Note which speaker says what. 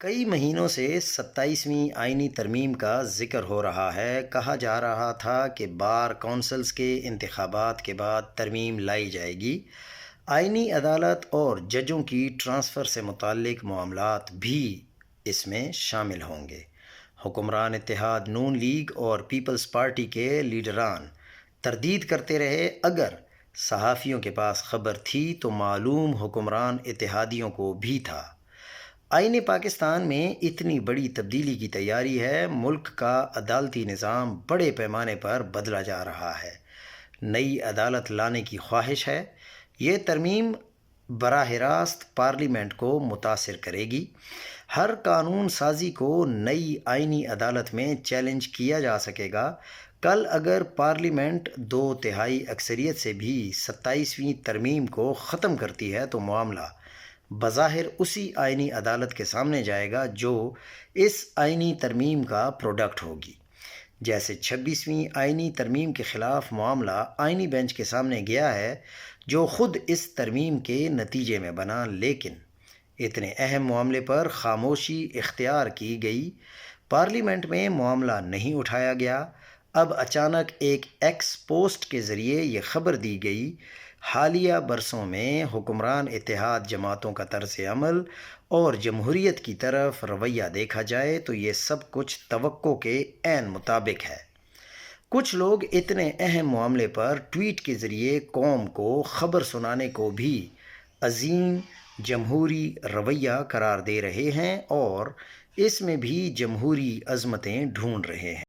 Speaker 1: کئی مہینوں سے 27ویں آئینی ترمیم کا ذکر ہو رہا ہے۔ کہا جا رہا تھا کہ بار کونسلز کے انتخابات کے بعد ترمیم لائی جائے گی۔ آئینی عدالت اور ججوں کی ٹرانسفر سے متعلق معاملات بھی اس میں شامل ہوں گے۔ حکمران اتحاد نون لیگ اور پیپلز پارٹی کے لیڈران تردید کرتے رہے۔ اگر صحافیوں کے پاس خبر تھی تو معلوم حکمران اتحادیوں کو بھی تھا۔ آئین پاکستان میں اتنی بڑی تبدیلی کی تیاری ہے۔ ملک کا عدالتی نظام بڑے پیمانے پر بدلا جا رہا ہے۔ نئی عدالت لانے کی خواہش ہے۔ یہ ترمیم براہ راست پارلیمنٹ کو متاثر کرے گی۔ ہر قانون سازی کو نئی آئینی عدالت میں چیلنج کیا جا سکے گا۔ کل اگر پارلیمنٹ 2/3 اکثریت سے بھی 27ویں ترمیم کو ختم کرتی ہے تو معاملہ بظاہر اسی آئینی عدالت کے سامنے جائے گا جو اس آئینی ترمیم کا پروڈکٹ ہوگی۔ جیسے 26ویں آئینی ترمیم کے خلاف معاملہ آئینی بینچ کے سامنے گیا ہے جو خود اس ترمیم کے نتیجے میں بنا، لیکن اتنے اہم معاملے پر خاموشی اختیار کی گئی۔ پارلیمنٹ میں معاملہ نہیں اٹھایا گیا۔ اب اچانک ایک ایکس پوسٹ کے ذریعے یہ خبر دی گئی۔ حالیہ برسوں میں حکمران اتحاد جماعتوں کا طرز عمل اور جمہوریت کی طرف رویہ دیکھا جائے تو یہ سب کچھ توقع کے عین مطابق ہے۔ کچھ لوگ اتنے اہم معاملے پر ٹویٹ کے ذریعے قوم کو خبر سنانے کو بھی عظیم جمہوری رویہ قرار دے رہے ہیں اور اس میں بھی جمہوری عظمتیں ڈھونڈ رہے ہیں۔